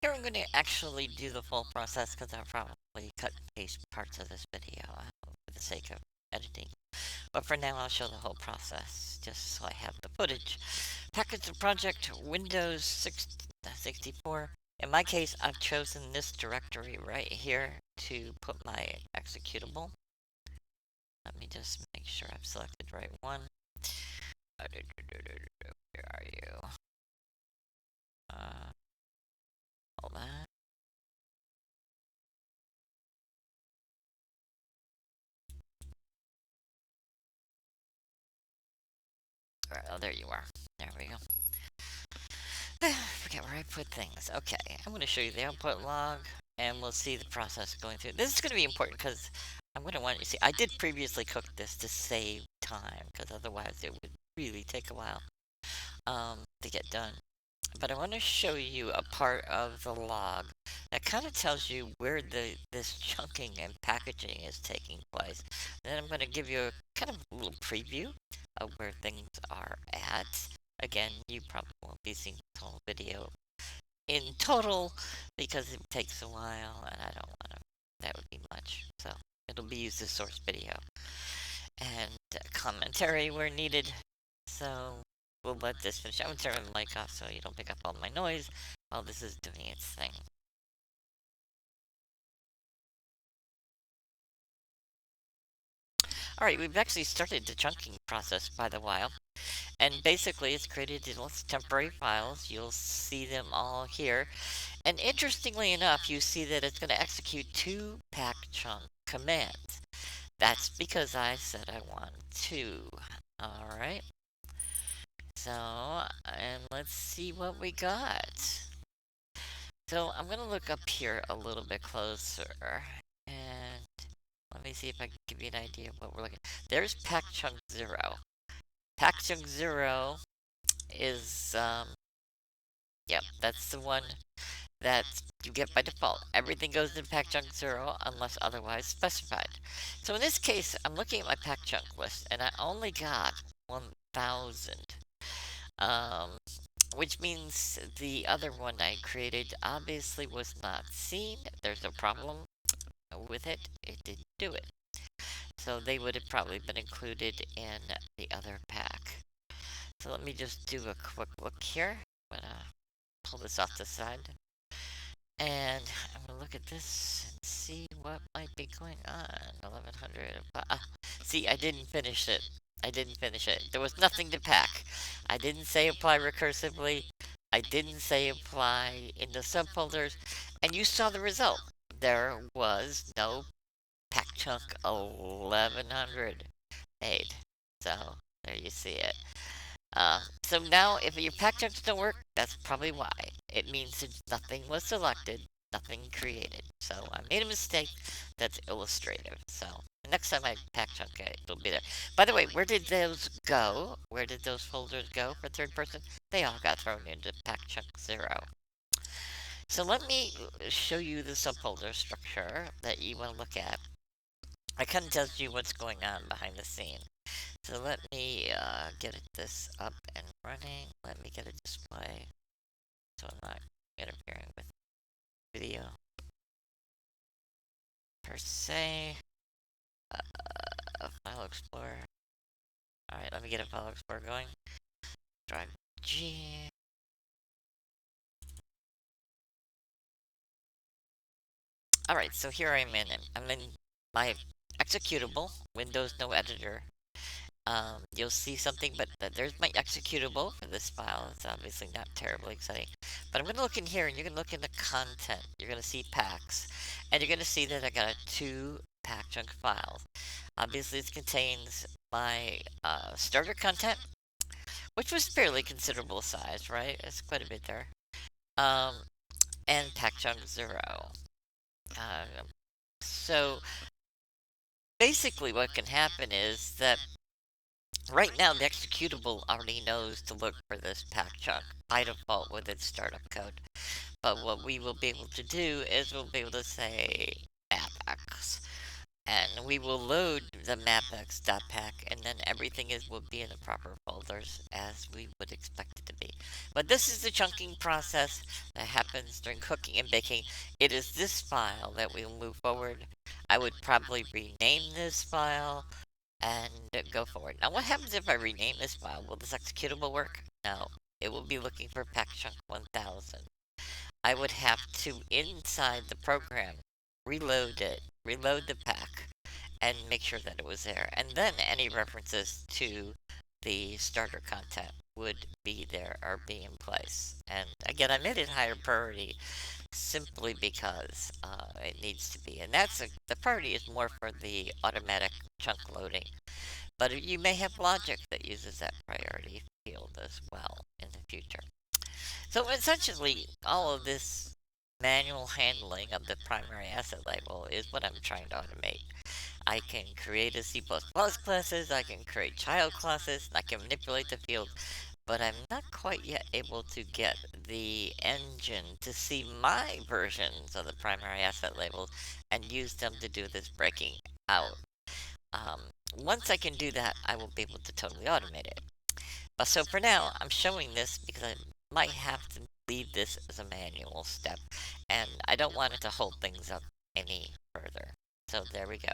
Here I'm going to actually do the full process because I'll probably cut and paste parts of this video for the sake of editing. But for now, I'll show the whole process just so I have the footage. Package the project Windows 64. In my case, I've chosen this directory right here to put my executable. Let me just make sure I've selected the right one. Where are you? Hold on. Alright, oh, there you are. There we go. Forget where I put things. Okay, I'm going to show you the output log, and we'll see the process going through. This is going to be important because I'm going to want you to see. I did previously cook this to save time, because otherwise it would really take a while to get done. But I want to show you a part of the log that kind of tells you where this chunking and packaging is taking place. And then I'm going to give you a kind of little preview of where things are at. Again, you probably won't be seeing the whole video in total because it takes a while, and I don't want to. That would be much. So it'll be used as source video and commentary where needed. So we'll let this finish. I'm going to turn the mic off so you don't pick up all my noise while this is doing its thing. Alright, we've actually started the chunking process by the while. And basically, it's created these temporary files. You'll see them all here. And interestingly enough, you see that it's going to execute two pack chunk commands. That's because I said I want to. Alright. So, and let's see what we got. So, I'm going to look up here a little bit closer. And let me see if I can give you an idea of what we're looking at. There's pack chunk 0. Pack chunk 0 is, yep, that's the one that you get by default. Everything goes in pack chunk 0 unless otherwise specified. So in this case, I'm looking at my pack chunk list, and I only got 1,000. Which means the other one I created obviously was not seen. There's a problem with it. It didn't do it. So they would have probably been included in the other pack. So let me just do a quick look here. I'm gonna pull this off the side. And I'm gonna look at this and see what might be going on. 1100. See, I didn't finish it. I didn't finish it. There was nothing to pack. I didn't say apply recursively. I didn't say apply in the subfolders. And you saw the result. There was no pack chunk 1100 made. So, there you see it. So now, if your pack chunks don't work, that's probably why. It means that nothing was selected, nothing created. So I made a mistake that's illustrative. So next time I pack chunk it, it'll be there. By the way, where did those go? Where did those folders go for third person? They all got thrown into pack chunk 0. So let me show you the subfolder structure that you want to look at. It kind of tells you what's going on behind the scene. So let me get this up and running. Let me get a display so I'm not interfering with video per se. File Explorer. Alright, let me get a File Explorer going. Drive G. Alright, so here I'm in my executable, Windows no editor. You'll see something, but there's my executable for this file. It's obviously not terribly exciting. But I'm going to look in here, and you're going to look in the content. You're going to see packs. And you're going to see that I got 2 pack chunk files. Obviously, this contains my starter content, which was fairly considerable size, right? It's quite a bit there. And pack chunk 0. So, basically what can happen is that right now, the executable already knows to look for this pack chunk by default with its startup code. But what we will be able to do is we'll be able to say mapx and we will load the mapx.pack, and then everything is will be in the proper folders as we would expect it to be. But this is the chunking process that happens during cooking and baking. It is this file that we will move forward. I would probably rename this file and go forward. Now, what happens if I rename this file? Will this executable work? No. It will be looking for pack chunk 1000. I would have to, inside the program, reload it, reload the pack, and make sure that it was there. And then any references to the starter content would be there or be in place. And again, I made it higher priority simply because it needs to be. And the priority is more for the automatic chunk loading. But you may have logic that uses that priority field as well in the future. So essentially, all of this manual handling of the primary asset label is what I'm trying to automate. I can create a C++ classes, I can create child classes, I can manipulate the field, but I'm not quite yet able to get the engine to see my versions of the primary asset labels and use them to do this breaking out. Um, Once I can do that, I will be able to totally automate it. But so for now, I'm showing this because I might have to leave this as a manual step, and I don't want it to hold things up any further. So there we go.